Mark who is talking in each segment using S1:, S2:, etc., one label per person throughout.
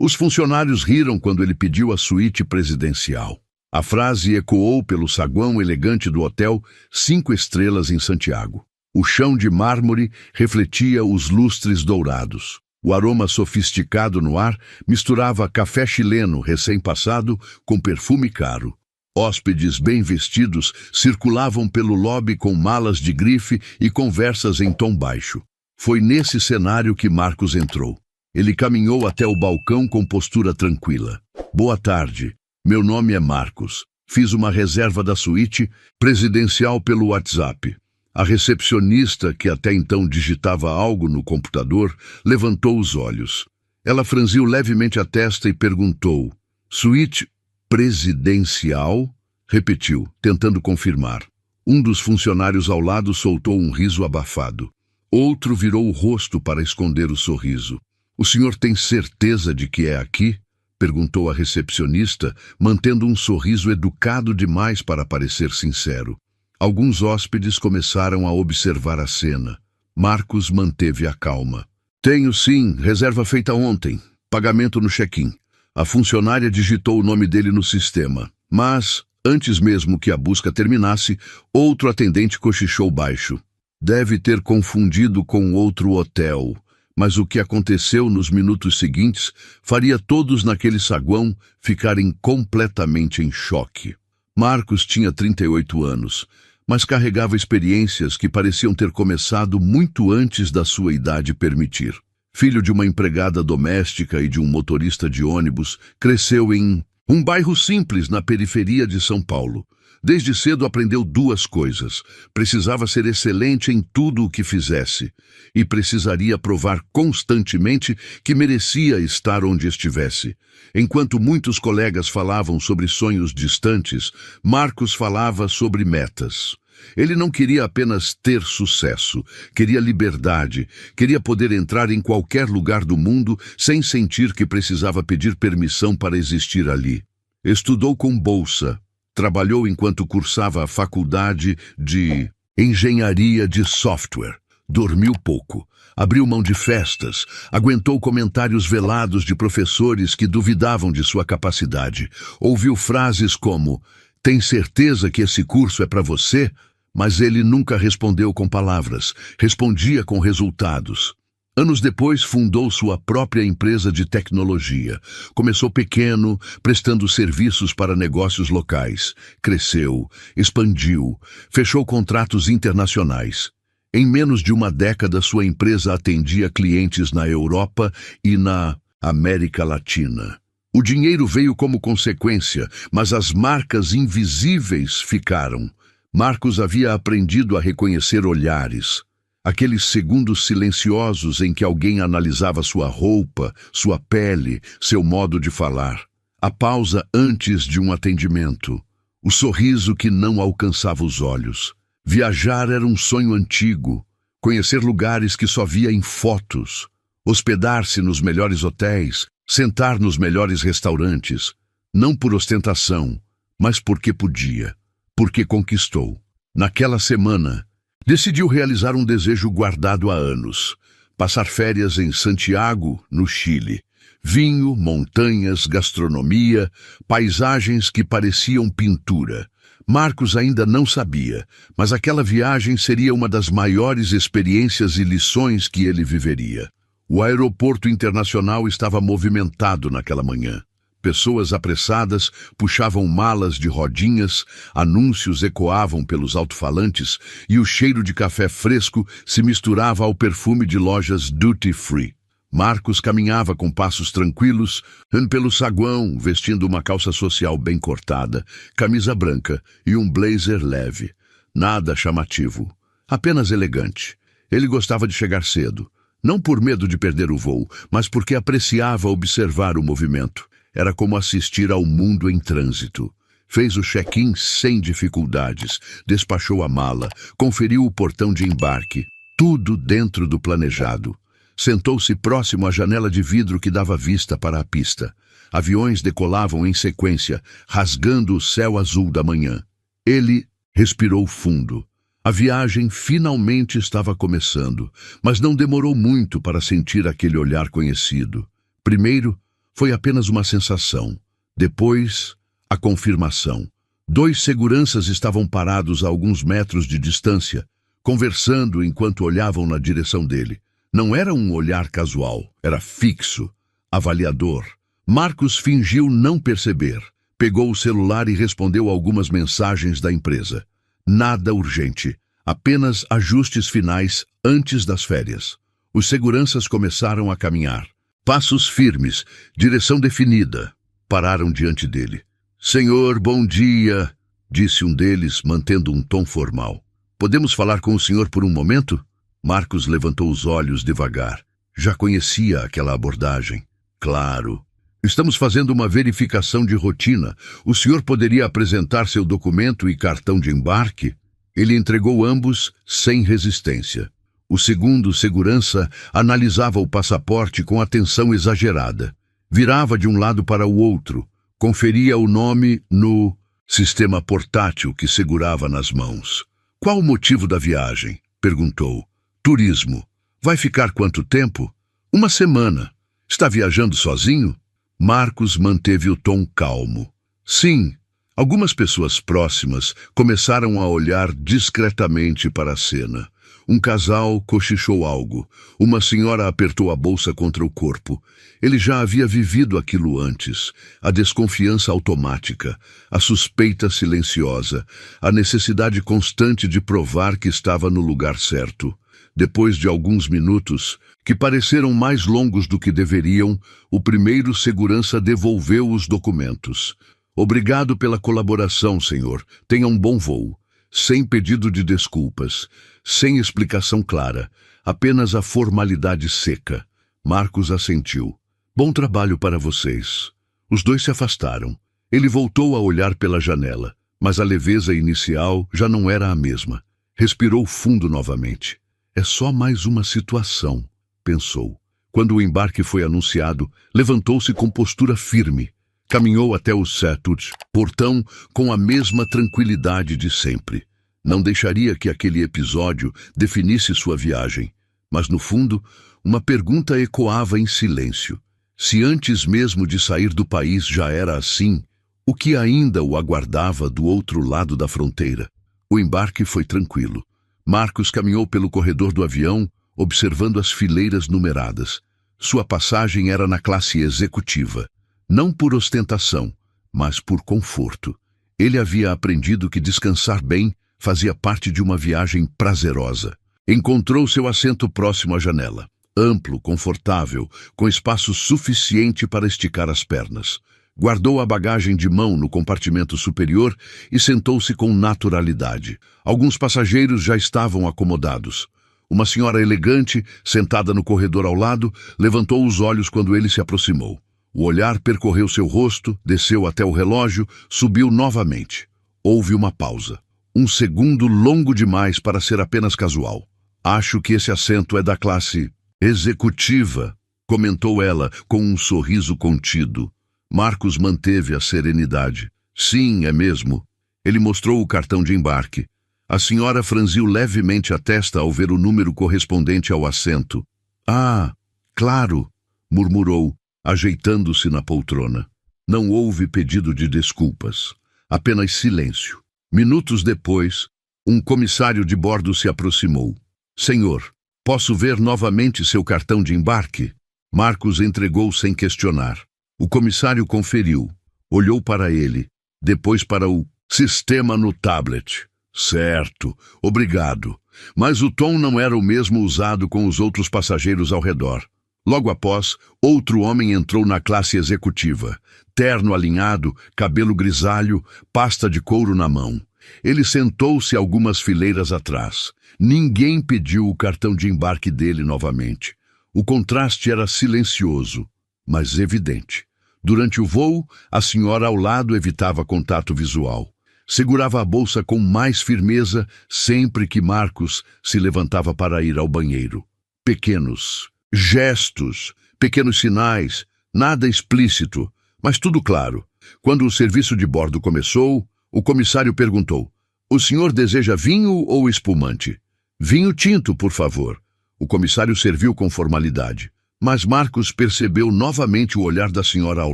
S1: Os funcionários riram quando ele pediu a suíte presidencial. A frase ecoou pelo saguão elegante do hotel 5 estrelas em Santiago. O chão de mármore refletia os lustres dourados. O aroma sofisticado no ar misturava café chileno recém-passado com perfume caro. Hóspedes bem vestidos circulavam pelo lobby com malas de grife e conversas em tom baixo. Foi nesse cenário que Marcos entrou. Ele caminhou até o balcão com postura tranquila. Boa tarde, meu nome é Marcos. Fiz uma reserva da suíte presidencial pelo WhatsApp. A recepcionista, que até então digitava algo no computador, levantou os olhos. Ela franziu levemente a testa e perguntou: suíte presidencial? Repetiu, tentando confirmar. Um dos funcionários ao lado soltou um riso abafado. Outro virou o rosto para esconder o sorriso. O senhor tem certeza de que é aqui? Perguntou a recepcionista, mantendo um sorriso educado demais para parecer sincero. Alguns hóspedes começaram a observar a cena. Marcos manteve a calma. Tenho sim, reserva feita ontem. Pagamento no check-in. A funcionária digitou o nome dele no sistema. Mas, antes mesmo que a busca terminasse, outro atendente cochichou baixo. Deve ter confundido com outro hotel. Mas o que aconteceu nos minutos seguintes faria todos naquele saguão ficarem completamente em choque. Marcos tinha 38 anos, mas carregava experiências que pareciam ter começado muito antes da sua idade permitir. Filho de uma empregada doméstica e de um motorista de ônibus, cresceu em um bairro simples na periferia de São Paulo. Desde cedo aprendeu 2 coisas. Precisava ser excelente em tudo o que fizesse e precisaria provar constantemente que merecia estar onde estivesse. Enquanto muitos colegas falavam sobre sonhos distantes, Marcos falava sobre metas. Ele não queria apenas ter sucesso, queria liberdade, queria poder entrar em qualquer lugar do mundo sem sentir que precisava pedir permissão para existir ali. Estudou com bolsa. Trabalhou enquanto cursava a faculdade de engenharia de software. Dormiu pouco. Abriu mão de festas. Aguentou comentários velados de professores que duvidavam de sua capacidade. Ouviu frases como: "Tem certeza que esse curso é para você?" Mas ele nunca respondeu com palavras. Respondia com resultados. Anos depois, fundou sua própria empresa de tecnologia. Começou pequeno, prestando serviços para negócios locais. Cresceu, expandiu, fechou contratos internacionais. Em menos de uma década, sua empresa atendia clientes na Europa e na América Latina. O dinheiro veio como consequência, mas as marcas invisíveis ficaram. Marcos havia aprendido a reconhecer olhares. Aqueles segundos silenciosos em que alguém analisava sua roupa, sua pele, seu modo de falar. A pausa antes de um atendimento. O sorriso que não alcançava os olhos. Viajar era um sonho antigo. Conhecer lugares que só via em fotos. Hospedar-se nos melhores hotéis. Sentar nos melhores restaurantes. Não por ostentação, mas porque podia. Porque conquistou. Naquela semana, decidiu realizar um desejo guardado há anos. Passar férias em Santiago, no Chile. Vinho, montanhas, gastronomia, paisagens que pareciam pintura. Marcos ainda não sabia, mas aquela viagem seria uma das maiores experiências e lições que ele viveria. O aeroporto internacional estava movimentado naquela manhã. Pessoas apressadas puxavam malas de rodinhas, anúncios ecoavam pelos alto-falantes e o cheiro de café fresco se misturava ao perfume de lojas duty-free. Marcos caminhava com passos tranquilos pelo saguão, vestindo uma calça social bem cortada, camisa branca e um blazer leve. Nada chamativo, apenas elegante. Ele gostava de chegar cedo, não por medo de perder o voo, mas porque apreciava observar o movimento. Era como assistir ao mundo em trânsito. Fez o check-in sem dificuldades, despachou a mala, conferiu o portão de embarque. Tudo dentro do planejado. Sentou-se próximo à janela de vidro que dava vista para a pista. Aviões decolavam em sequência, rasgando o céu azul da manhã. Ele respirou fundo. A viagem finalmente estava começando, mas não demorou muito para sentir aquele olhar conhecido. Primeiro, Foi apenas uma sensação. Depois, a confirmação. 2 seguranças estavam parados a alguns metros de distância, conversando enquanto olhavam na direção dele. Não era um olhar casual, era fixo, avaliador. Marcos fingiu não perceber. Pegou o celular e respondeu algumas mensagens da empresa. Nada urgente, apenas ajustes finais antes das férias. Os seguranças começaram a caminhar. Passos firmes, direção definida. Pararam diante dele. "Senhor, bom dia", disse um deles, mantendo um tom formal. "Podemos falar com o senhor por um momento?" Marcos levantou os olhos devagar. Já conhecia aquela abordagem. "Claro. Estamos fazendo uma verificação de rotina. O senhor poderia apresentar seu documento e cartão de embarque?" Ele entregou ambos sem resistência. O segundo segurança analisava o passaporte com atenção exagerada. Virava de um lado para o outro. Conferia o nome no sistema portátil que segurava nas mãos. "Qual o motivo da viagem?" perguntou. "Turismo. Vai ficar quanto tempo?" "Uma semana. Está viajando sozinho?" Marcos manteve o tom calmo. "Sim." Algumas pessoas próximas começaram a olhar discretamente para a cena. Um casal cochichou algo. Uma senhora apertou a bolsa contra o corpo. Ele já havia vivido aquilo antes. A desconfiança automática, a suspeita silenciosa, a necessidade constante de provar que estava no lugar certo. Depois de alguns minutos, que pareceram mais longos do que deveriam, o primeiro segurança devolveu os documentos. "Obrigado pela colaboração, senhor. Tenha um bom voo." Sem pedido de desculpas, sem explicação clara, apenas a formalidade seca. Marcos assentiu. "Bom trabalho para vocês." Os dois se afastaram. Ele voltou a olhar pela janela, mas a leveza inicial já não era a mesma. Respirou fundo novamente. "É só mais uma situação", pensou. Quando o embarque foi anunciado, levantou-se com postura firme. Caminhou até o Setut, portão, com a mesma tranquilidade de sempre. Não deixaria que aquele episódio definisse sua viagem. Mas, no fundo, uma pergunta ecoava em silêncio. Se antes mesmo de sair do país já era assim, o que ainda o aguardava do outro lado da fronteira? O embarque foi tranquilo. Marcos caminhou pelo corredor do avião, observando as fileiras numeradas. Sua passagem era na classe executiva. Não por ostentação, mas por conforto. Ele havia aprendido que descansar bem fazia parte de uma viagem prazerosa. Encontrou seu assento próximo à janela. Amplo, confortável, com espaço suficiente para esticar as pernas. Guardou a bagagem de mão no compartimento superior e sentou-se com naturalidade. Alguns passageiros já estavam acomodados. Uma senhora elegante, sentada no corredor ao lado, levantou os olhos quando ele se aproximou. O olhar percorreu seu rosto, desceu até o relógio, subiu novamente. Houve uma pausa. Um segundo longo demais para ser apenas casual. "Acho que esse assento é da classe executiva", comentou ela com um sorriso contido. Marcos manteve a serenidade. "Sim, é mesmo." Ele mostrou o cartão de embarque. A senhora franziu levemente a testa ao ver o número correspondente ao assento. "Ah, claro", murmurou, ajeitando-se na poltrona. Não houve pedido de desculpas, apenas silêncio. Minutos depois, um comissário de bordo se aproximou. "Senhor, posso ver novamente seu cartão de embarque?" Marcos entregou sem questionar. O comissário conferiu, olhou para ele, depois para o sistema no tablet. "Certo, obrigado." Mas o tom não era o mesmo usado com os outros passageiros ao redor. Logo após, outro homem entrou na classe executiva. Terno alinhado, cabelo grisalho, pasta de couro na mão. Ele sentou-se algumas fileiras atrás. Ninguém pediu o cartão de embarque dele novamente. O contraste era silencioso, mas evidente. Durante o voo, a senhora ao lado evitava contato visual. Segurava a bolsa com mais firmeza sempre que Marcos se levantava para ir ao banheiro. Pequenos gestos, pequenos sinais, nada explícito, mas tudo claro. Quando o serviço de bordo começou, o comissário perguntou: "O senhor deseja vinho ou espumante?" "Vinho tinto, por favor." O comissário serviu com formalidade. Mas Marcos percebeu novamente o olhar da senhora ao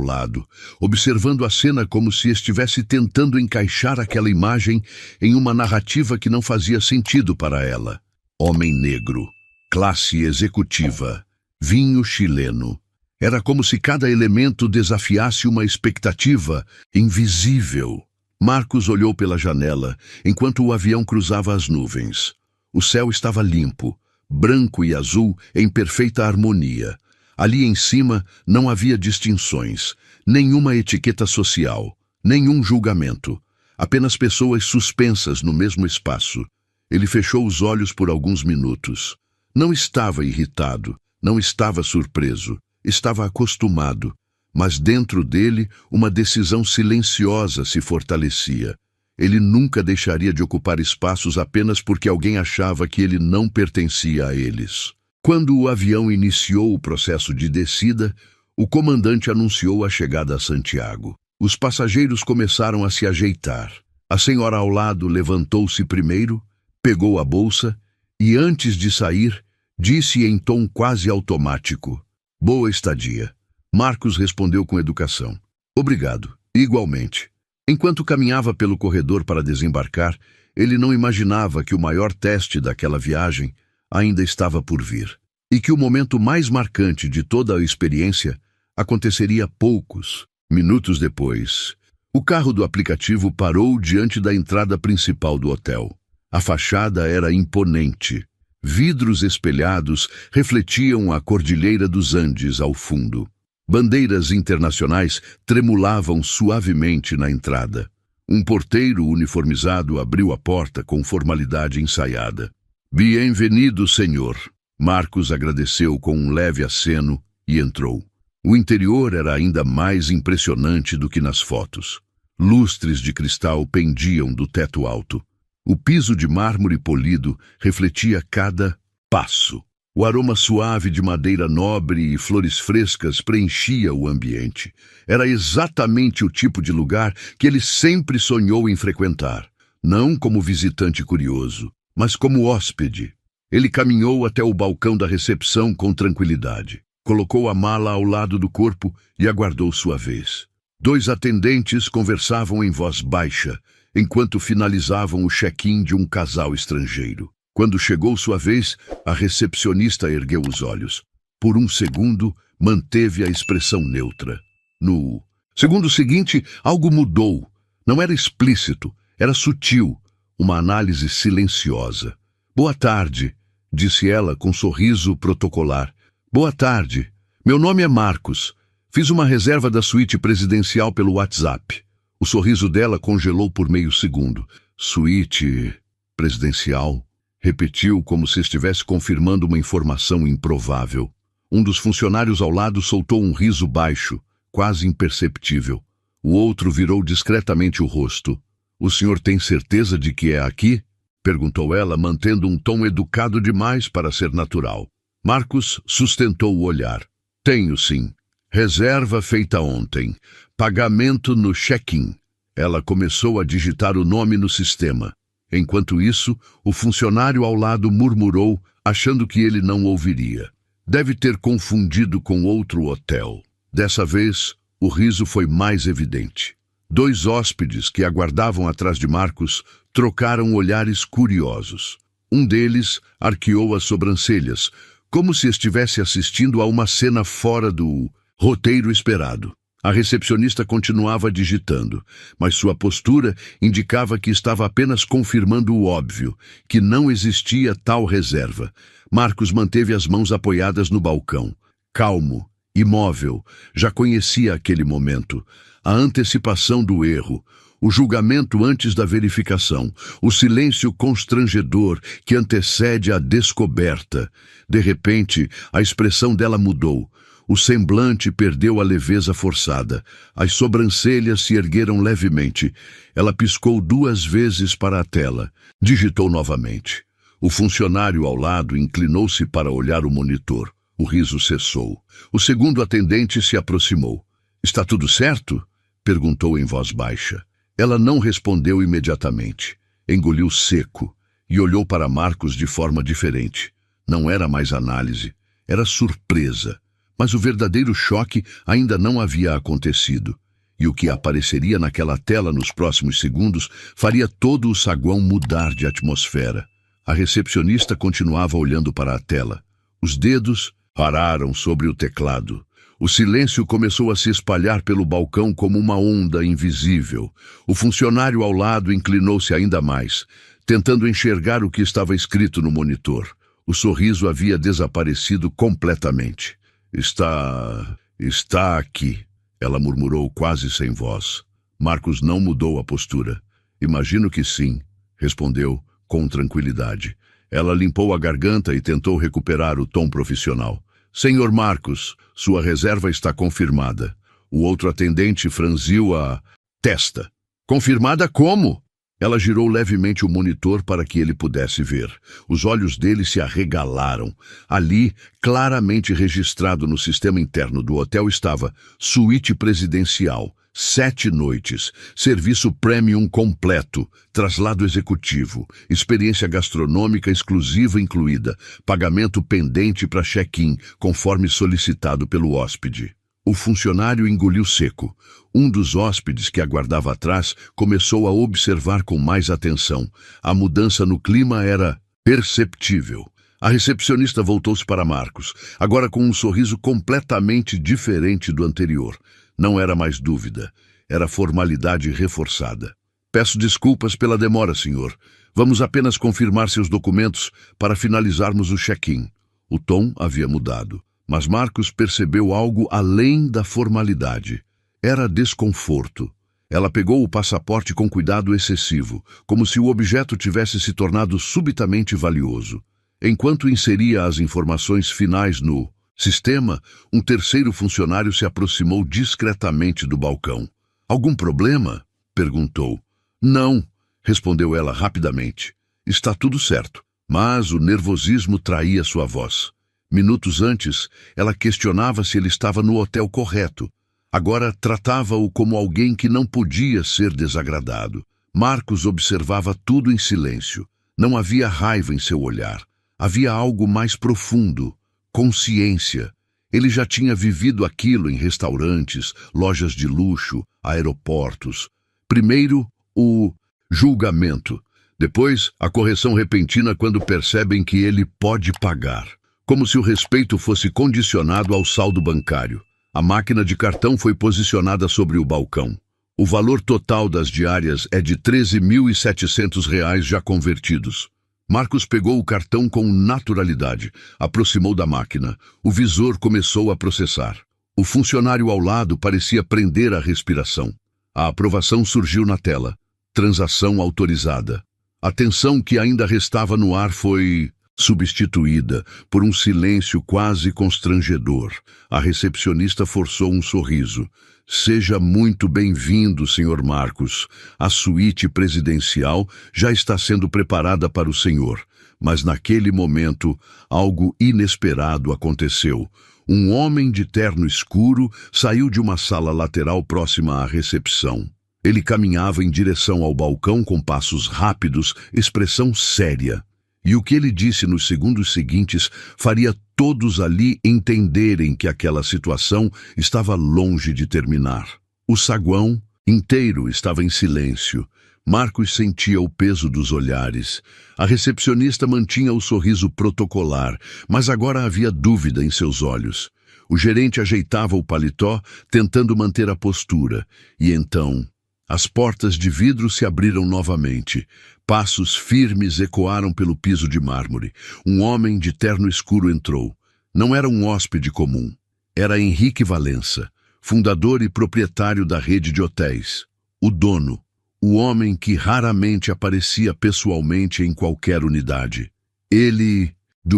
S1: lado, observando a cena como se estivesse tentando encaixar aquela imagem em uma narrativa que não fazia sentido para ela. Homem negro, classe executiva, vinho chileno. Era como se cada elemento desafiasse uma expectativa invisível. Marcos olhou pela janela, enquanto o avião cruzava as nuvens. O céu estava limpo, branco e azul em perfeita harmonia. Ali em cima não havia distinções, nenhuma etiqueta social, nenhum julgamento. Apenas pessoas suspensas no mesmo espaço. Ele fechou os olhos por alguns minutos. Não estava irritado, não estava surpreso. Estava acostumado, mas dentro dele uma decisão silenciosa se fortalecia. Ele nunca deixaria de ocupar espaços apenas porque alguém achava que ele não pertencia a eles. Quando o avião iniciou o processo de descida, o comandante anunciou a chegada a Santiago. Os passageiros começaram a se ajeitar. A senhora ao lado levantou-se primeiro, pegou a bolsa e, antes de sair, disse em tom quase automático: "Boa estadia." Marcos respondeu com educação: "Obrigado, igualmente." Enquanto caminhava pelo corredor para desembarcar, ele não imaginava que o maior teste daquela viagem ainda estava por vir, e que o momento mais marcante de toda a experiência aconteceria poucos minutos depois. O carro do aplicativo parou diante da entrada principal do hotel. A fachada era imponente. Vidros espelhados refletiam a Cordilheira dos Andes ao fundo. Bandeiras internacionais tremulavam suavemente na entrada. Um porteiro uniformizado abriu a porta com formalidade ensaiada. "Bienvenido, senhor." Marcos agradeceu com um leve aceno e entrou. O interior era ainda mais impressionante do que nas fotos. Lustres de cristal pendiam do teto alto. O piso de mármore polido refletia cada passo. O aroma suave de madeira nobre e flores frescas preenchia o ambiente. Era exatamente o tipo de lugar que ele sempre sonhou em frequentar. Não como visitante curioso, mas como hóspede. Ele caminhou até o balcão da recepção com tranquilidade. Colocou a mala ao lado do corpo e aguardou sua vez. 2 atendentes conversavam em voz baixa, enquanto finalizavam o check-in de um casal estrangeiro. Quando chegou sua vez, a recepcionista ergueu os olhos. Por um segundo, manteve a expressão neutra. No segundo seguinte, algo mudou. Não era explícito, era sutil, uma análise silenciosa. "Boa tarde", disse ela com sorriso protocolar. "Boa tarde. Meu nome é Marcos. Fiz uma reserva da suíte presidencial pelo WhatsApp." O sorriso dela congelou por meio segundo. "Suíte presidencial?" Repetiu como se estivesse confirmando uma informação improvável. Um dos funcionários ao lado soltou um riso baixo, quase imperceptível. O outro virou discretamente o rosto. "O senhor tem certeza de que é aqui?" perguntou ela, mantendo um tom educado demais para ser natural. Marcos sustentou o olhar. "Tenho sim. Reserva feita ontem. Pagamento no check-in." Ela começou a digitar o nome no sistema. Enquanto isso, o funcionário ao lado murmurou, achando que ele não ouviria. Deve ter confundido com outro hotel. Dessa vez, o riso foi mais evidente. 2 hóspedes que aguardavam atrás de Marcos trocaram olhares curiosos. Um deles arqueou as sobrancelhas, como se estivesse assistindo a uma cena fora do roteiro esperado. A recepcionista continuava digitando, mas sua postura indicava que estava apenas confirmando o óbvio, que não existia tal reserva. Marcos manteve as mãos apoiadas no balcão. Calmo, imóvel, já conhecia aquele momento. A antecipação do erro, o julgamento antes da verificação, o silêncio constrangedor que antecede a descoberta. De repente, a expressão dela mudou. O semblante perdeu a leveza forçada. As sobrancelhas se ergueram levemente. Ela piscou 2 vezes para a tela. Digitou novamente. O funcionário ao lado inclinou-se para olhar o monitor. O riso cessou. O segundo atendente se aproximou. "Está tudo certo?" perguntou em voz baixa. Ela não respondeu imediatamente. Engoliu seco e olhou para Marcos de forma diferente. Não era mais análise, era surpresa. Mas o verdadeiro choque ainda não havia acontecido. E o que apareceria naquela tela nos próximos segundos faria todo o saguão mudar de atmosfera. A recepcionista continuava olhando para a tela. Os dedos pararam sobre o teclado. O silêncio começou a se espalhar pelo balcão como uma onda invisível. O funcionário ao lado inclinou-se ainda mais, tentando enxergar o que estava escrito no monitor. O sorriso havia desaparecido completamente. Está aqui, ela murmurou quase sem voz. Marcos não mudou a postura. Imagino que sim, respondeu com tranquilidade. Ela limpou a garganta e tentou recuperar o tom profissional. Senhor Marcos, sua reserva está confirmada. O outro atendente franziu a testa. Confirmada como? Ela girou levemente o monitor para que ele pudesse ver. Os olhos dele se arregalaram. Ali, claramente registrado no sistema interno do hotel, estava suíte presidencial, 7 noites, serviço premium completo, traslado executivo, experiência gastronômica exclusiva incluída, pagamento pendente para check-in, conforme solicitado pelo hóspede. O funcionário engoliu seco. Um dos hóspedes que aguardava atrás começou a observar com mais atenção. A mudança no clima era perceptível. A recepcionista voltou-se para Marcos, agora com um sorriso completamente diferente do anterior. Não era mais dúvida, era formalidade reforçada. Peço desculpas pela demora, senhor. Vamos apenas confirmar seus documentos para finalizarmos o check-in. O tom havia mudado. Mas Marcos percebeu algo além da formalidade. Era desconforto. Ela pegou o passaporte com cuidado excessivo, como se o objeto tivesse se tornado subitamente valioso. Enquanto inseria as informações finais no sistema, um terceiro funcionário se aproximou discretamente do balcão. Algum problema? Perguntou. Não, respondeu ela rapidamente. Está tudo certo. Mas o nervosismo traía sua voz. Minutos antes, ela questionava se ele estava no hotel correto. Agora tratava-o como alguém que não podia ser desagradado. Marcos observava tudo em silêncio. Não havia raiva em seu olhar. Havia algo mais profundo, consciência. Ele já tinha vivido aquilo em restaurantes, lojas de luxo, aeroportos. Primeiro, o julgamento. Depois, a correção repentina quando percebem que ele pode pagar. Como se o respeito fosse condicionado ao saldo bancário. A máquina de cartão foi posicionada sobre o balcão. O valor total das diárias é de R$ 13.700 já convertidos. Marcos pegou o cartão com naturalidade, aproximou da máquina. O visor começou a processar. O funcionário ao lado parecia prender a respiração. A aprovação surgiu na tela. Transação autorizada. A tensão que ainda restava no ar foi substituída por um silêncio quase constrangedor. A recepcionista forçou um sorriso. Seja muito bem-vindo, Sr. Marcos. A suíte presidencial já está sendo preparada para o senhor. Mas naquele momento, algo inesperado aconteceu. Um homem de terno escuro saiu de uma sala lateral próxima à recepção. Ele caminhava em direção ao balcão com passos rápidos, expressão séria. E o que ele disse nos segundos seguintes faria todos ali entenderem que aquela situação estava longe de terminar. O saguão inteiro estava em silêncio. Marcos sentia o peso dos olhares. A recepcionista mantinha o sorriso protocolar, mas agora havia dúvida em seus olhos. O gerente ajeitava o paletó, tentando manter a postura. E então, as portas de vidro se abriram novamente. Passos firmes ecoaram pelo piso de mármore. Um homem de terno escuro entrou. Não era um hóspede comum. Era Henrique Valença, fundador e proprietário da rede de hotéis. O dono. O homem que raramente aparecia pessoalmente em qualquer unidade. Ele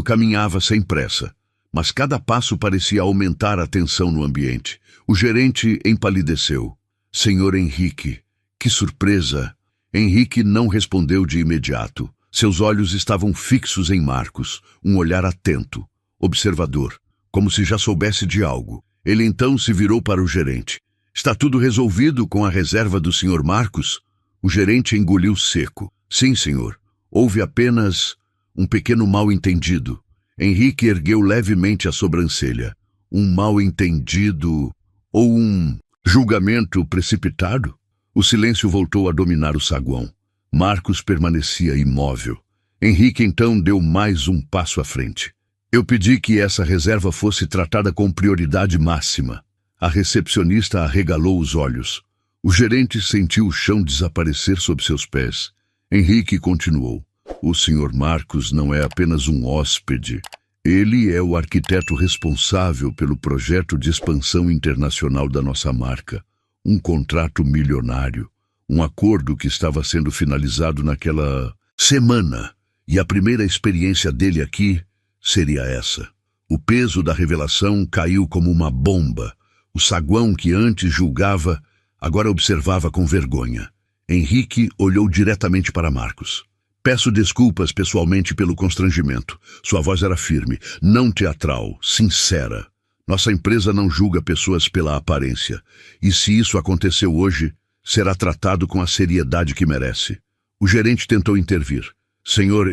S1: caminhava sem pressa, mas cada passo parecia aumentar a tensão no ambiente. O gerente empalideceu. Senhor Henrique, que surpresa! Henrique não respondeu de imediato. Seus olhos estavam fixos em Marcos, um olhar atento, observador, como se já soubesse de algo. Ele então se virou para o gerente. Está tudo resolvido com a reserva do Sr. Marcos? O gerente engoliu seco. Sim, senhor. Houve apenas um pequeno mal-entendido. Henrique ergueu levemente a sobrancelha. Um mal-entendido ou um julgamento precipitado? O silêncio voltou a dominar o saguão. Marcos permanecia imóvel. Henrique então deu mais um passo à frente. Eu pedi que essa reserva fosse tratada com prioridade máxima. A recepcionista arregalou os olhos. O gerente sentiu o chão desaparecer sob seus pés. Henrique continuou. O Sr. Marcos não é apenas um hóspede. Ele é o arquiteto responsável pelo projeto de expansão internacional da nossa marca. Um contrato milionário. Um acordo que estava sendo finalizado naquela semana. E a primeira experiência dele aqui seria essa. O peso da revelação caiu como uma bomba. O saguão que antes julgava, agora observava com vergonha. Henrique olhou diretamente para Marcos. Peço desculpas pessoalmente pelo constrangimento. Sua voz era firme, não teatral, sincera. Nossa empresa não julga pessoas pela aparência. E se isso aconteceu hoje, será tratado com a seriedade que merece. O gerente tentou intervir. Senhor,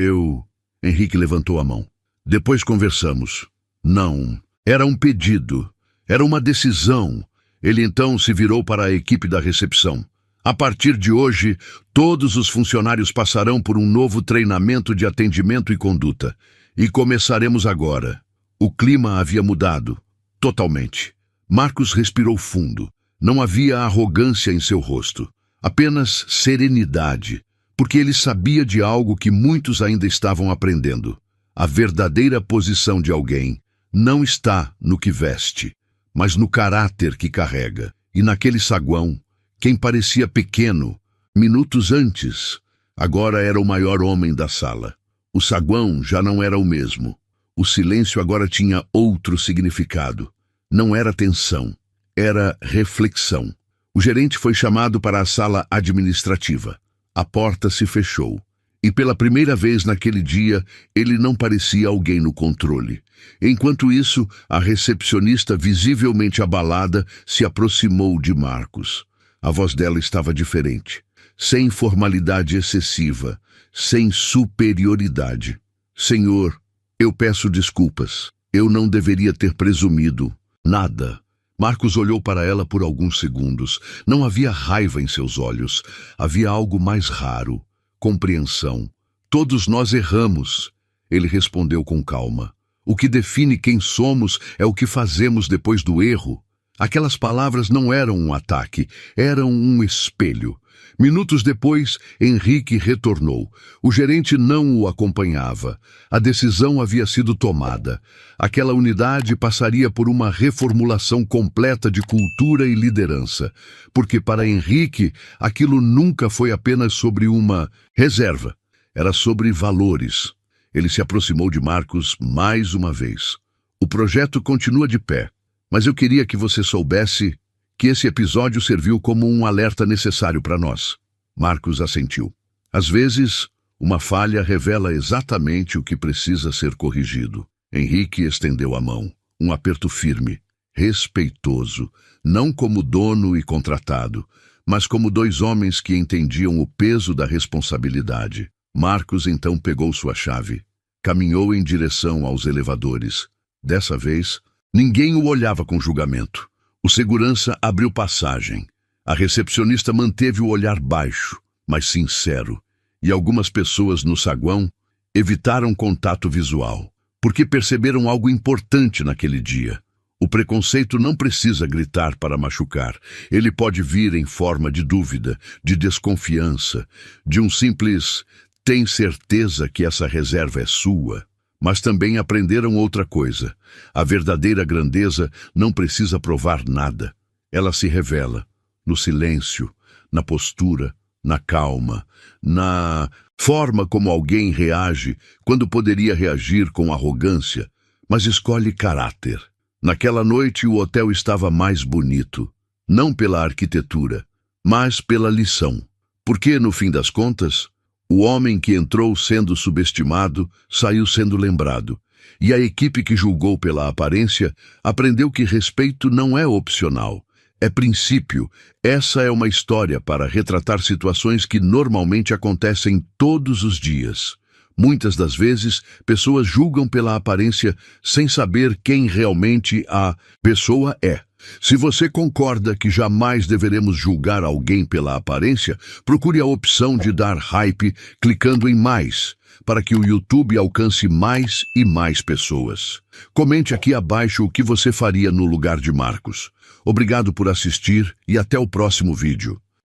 S1: Henrique levantou a mão. Depois conversamos. Não, era um pedido. Era uma decisão. Ele então se virou para a equipe da recepção. A partir de hoje, todos os funcionários passarão por um novo treinamento de atendimento e conduta. E começaremos agora. O clima havia mudado. Totalmente. Marcos respirou fundo. Não havia arrogância em seu rosto. Apenas serenidade. Porque ele sabia de algo que muitos ainda estavam aprendendo. A verdadeira posição de alguém não está no que veste, mas no caráter que carrega. E naquele saguão, quem parecia pequeno, minutos antes, agora era o maior homem da sala. O saguão já não era o mesmo. O silêncio agora tinha outro significado. Não era tensão, era reflexão. O gerente foi chamado para a sala administrativa. A porta se fechou. E pela primeira vez naquele dia, ele não parecia alguém no controle. Enquanto isso, a recepcionista, visivelmente abalada, se aproximou de Marcos. A voz dela estava diferente, sem formalidade excessiva, sem superioridade. Senhor, eu peço desculpas. Eu não deveria ter presumido nada. Marcos olhou para ela por alguns segundos. Não havia raiva em seus olhos. Havia algo mais raro. Compreensão. Todos nós erramos. Ele respondeu com calma. O que define quem somos é o que fazemos depois do erro. Aquelas palavras não eram um ataque, eram um espelho. Minutos depois, Henrique retornou. O gerente não o acompanhava. A decisão havia sido tomada. Aquela unidade passaria por uma reformulação completa de cultura e liderança. Porque para Henrique, aquilo nunca foi apenas sobre uma reserva. Era sobre valores. Ele se aproximou de Marcos mais uma vez. O projeto continua de pé. Mas eu queria que você soubesse que esse episódio serviu como um alerta necessário para nós. Marcos assentiu. Às vezes, uma falha revela exatamente o que precisa ser corrigido. Henrique estendeu a mão, um aperto firme, respeitoso, não como dono e contratado, mas como dois homens que entendiam o peso da responsabilidade. Marcos então pegou sua chave, caminhou em direção aos elevadores. Dessa vez, ninguém o olhava com julgamento. O segurança abriu passagem. A recepcionista manteve o olhar baixo, mas sincero, e algumas pessoas no saguão evitaram contato visual, porque perceberam algo importante naquele dia. O preconceito não precisa gritar para machucar. Ele pode vir em forma de dúvida, de desconfiança, de um simples "tem certeza que essa reserva é sua?" Mas também aprenderam outra coisa. A verdadeira grandeza não precisa provar nada. Ela se revela no silêncio, na postura, na calma, na forma como alguém reage quando poderia reagir com arrogância, mas escolhe caráter. Naquela noite o hotel estava mais bonito, não pela arquitetura, mas pela lição. Porque, no fim das contas, o homem que entrou sendo subestimado saiu sendo lembrado, e a equipe que julgou pela aparência aprendeu que respeito não é opcional, é princípio. Essa é uma história para retratar situações que normalmente acontecem todos os dias. Muitas das vezes, pessoas julgam pela aparência sem saber quem realmente a pessoa é. Se você concorda que jamais deveremos julgar alguém pela aparência, procure a opção de dar hype clicando em mais, para que o YouTube alcance mais e mais pessoas. Comente aqui abaixo o que você faria no lugar de Marcos. Obrigado por assistir e até o próximo vídeo.